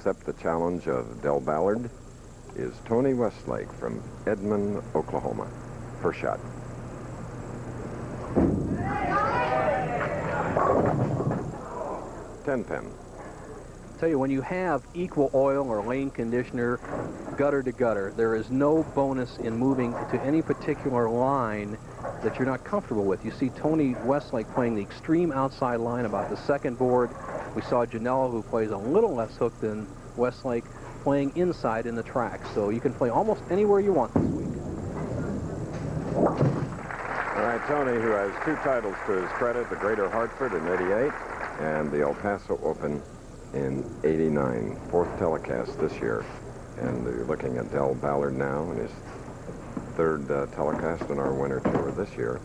accept the challenge of Del Ballard is Tony Westlake from Edmond, Oklahoma. First shot. Ten pin. Tell you, when you have equal oil or lane conditioner, gutter to gutter, there is no bonus in moving to any particular line that you're not comfortable with. You see Tony Westlake playing the extreme outside line about the second board. We saw Janela, who plays a little less hook than Westlake, playing inside in the track. So you can play almost anywhere you want this week. All right, Tony, who has 2 titles to his credit, the Greater Hartford in '88 and the El Paso Open in '89, 4th telecast this year. And you're looking at Del Ballard now in his 3rd telecast in our winter tour this year.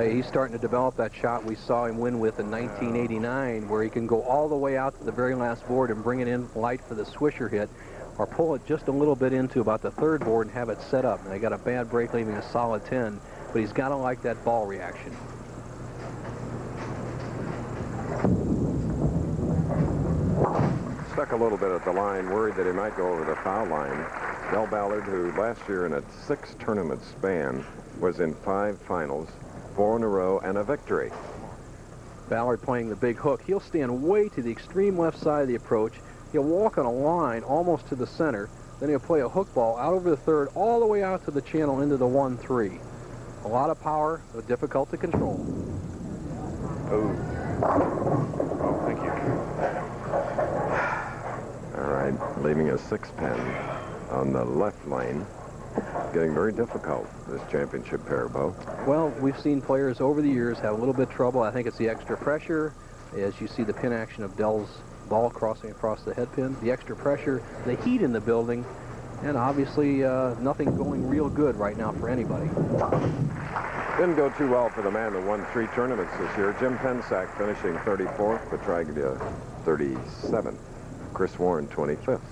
He's starting to develop that shot we saw him win with in 1989, where he can go all the way out to the very last board and bring it in light for the swisher hit, or pull it just a little bit into about the 3rd board and have it set up. And they got a bad break, leaving a solid 10, but he's got to like that ball reaction. Stuck a little bit at the line, worried that he might go over the foul line. Del Ballard, who last year in a 6-tournament span was in 5 finals, 4 in a row, and a victory. Ballard playing the big hook. He'll stand way to the extreme left side of the approach. He'll walk on a line almost to the center. Then he'll play a hook ball out over the 3rd, all the way out to the channel into the 1-3. A lot of power, but difficult to control. Oh, thank you. All right, leaving a 6-pin on the left lane. Getting very difficult, this championship pair, Bo. Well, we've seen players over the years have a little bit of trouble. I think it's the extra pressure, as you see the pin action of Del's ball crossing across the head pin. The extra pressure, the heat in the building, and obviously nothing going real good right now for anybody. Didn't go too well for the man that won 3 tournaments this year. Jim Pensack finishing 34th, Petraglia 37th. Chris Warren 25th.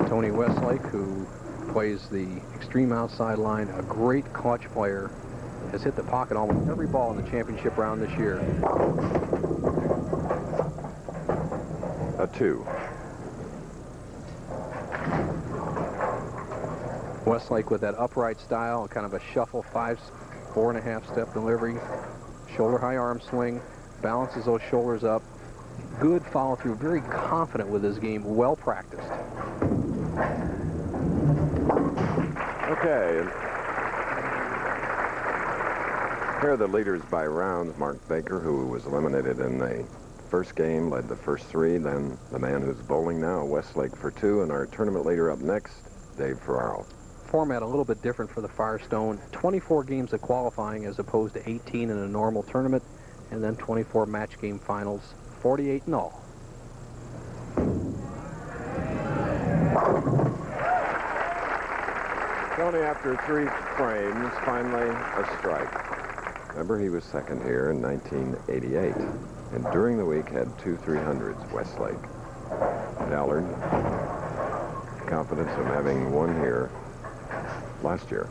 Tony Westlake, who plays the extreme outside line, a great clutch player, has hit the pocket almost every ball in the championship round this year. A 2. Westlake with that upright style, kind of a shuffle 4.5 step delivery, shoulder high arm swing, balances those shoulders up. Good follow through, very confident with his game, well practiced. Okay. Here are the leaders by rounds. Mark Baker, who was eliminated in the first game, led the first 3. Then the man who's bowling now, Westlake, for 2. And our tournament leader up next, Dave Ferraro. Format a little bit different for the Firestone. 24 games of qualifying as opposed to 18 in a normal tournament, and then 24 match game finals, 48 in all. Tony, after 3 frames, finally a strike. Remember, he was second here in 1988, and during the week had 2 300s, Westlake. Ballard, confidence of having won here last year.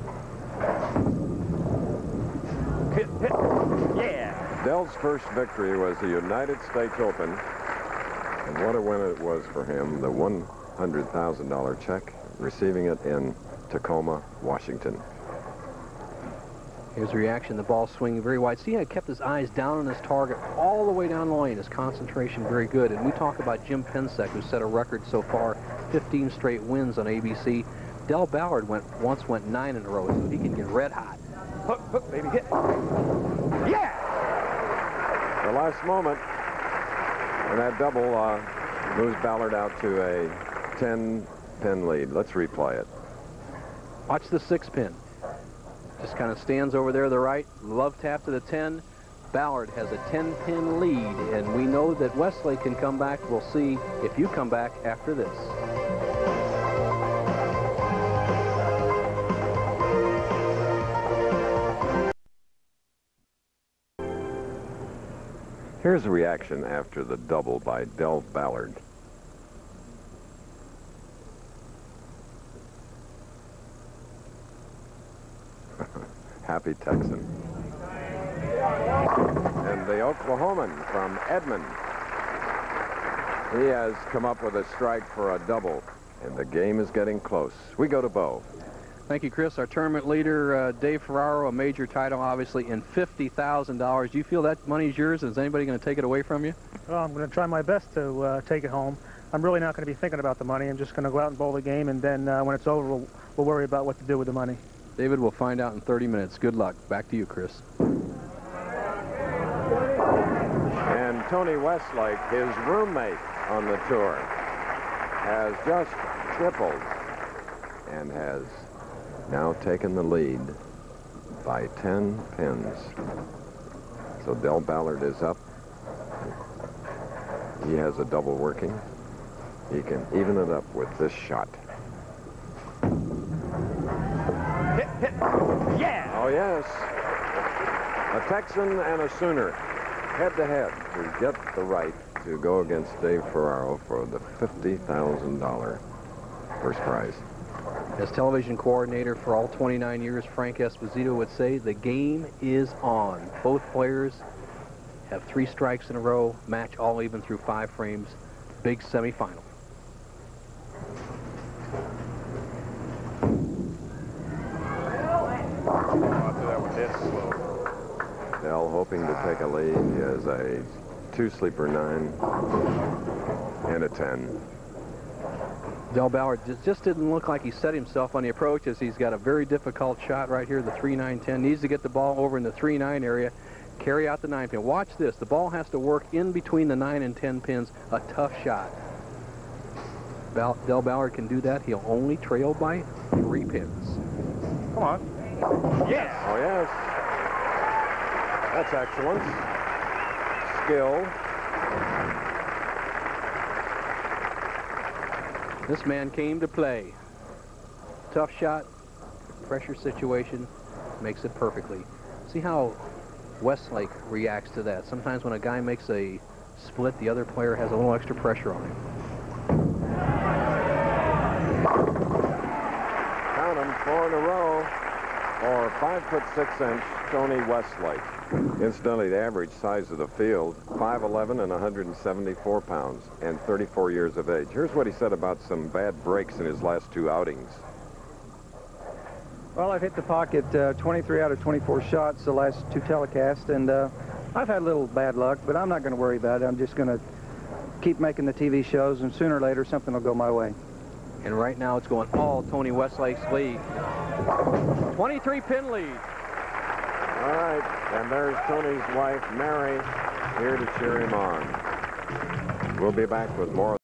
Hit, yeah. Del's first victory was the United States Open, and what a win it was for him. The $100,000 check, receiving it in Tacoma, Washington. Here's the reaction, the ball swinging very wide. See how he kept his eyes down on his target all the way down the lane. His concentration very good. And we talk about Jim Pensack, who set a record so far, 15 straight wins on ABC. Del Ballard once went 9 in a row, so he can get red hot. Hook, hook, baby, hit. Yeah! The last moment, and that double moves Ballard out to a 10-pin lead. Let's replay it. Watch the 6-pin. Just kind of stands over there to the right. Love tap to the 10. Ballard has a 10-pin lead, and we know that Westlake can come back. We'll see if you come back after this. Here's a reaction after the double by Del Ballard. happy Texan. And the Oklahoman from Edmond. He has come up with a strike for a double, and the game is getting close. We go to Bo. Thank you, Chris. Our tournament leader, Dave Ferraro, a major title, obviously, in $50,000. Do you feel that money's yours? Is anybody going to take it away from you? Well, I'm going to try my best to take it home. I'm really not going to be thinking about the money. I'm just going to go out and bowl the game, and then when it's over, we'll worry about what to do with the money. David, we'll find out in 30 minutes. Good luck. Back to you, Chris. And Tony Westlake, his roommate on the tour, has just tripled and has now taken the lead by 10 pins. So Del Ballard is up. He has a double working. He can even it up with this shot. Hit, hit. Yeah! Oh, yes. A Texan and a Sooner head-to-head to get the right to go against Dave Ferraro for the $50,000 first prize. As television coordinator for all 29 years, Frank Esposito would say, the game is on. Both players have 3 strikes in a row, match all even through 5 frames. Big semifinal. I'll do that with this slow. Del hoping to take a lead. He has a 2-sleeper 9 and a 10. Del Ballard just didn't look like he set himself on the approach, as he's got a very difficult shot right here, the 3-9-10. Needs to get the ball over in the 3-9 area, carry out the 9 pin. Watch this. The ball has to work in between the 9 and 10 pins. A tough shot. Del Ballard can do that. He'll only trail by 3 pins. Come on. Yes! Oh, yes. That's excellent. Skill. This man came to play. Tough shot, pressure situation, makes it perfectly. See how Westlake reacts to that. Sometimes when a guy makes a split, the other player has a little extra pressure on him. Count them, 4 in a row for 5'6" Tony Westlake. Incidentally, the average size of the field, 5'11" and 174 pounds, and 34 years of age. Here's what he said about some bad breaks in his last 2 outings. Well, I've hit the pocket 23 out of 24 shots the last 2 telecasts, and I've had a little bad luck, but I'm not going to worry about it. I'm just going to keep making the TV shows, and sooner or later something will go my way. And right now it's going all Tony Westlake's lead. 23-pin lead. All right, and there's Tony's wife, Mary, here to cheer him on. We'll be back with more.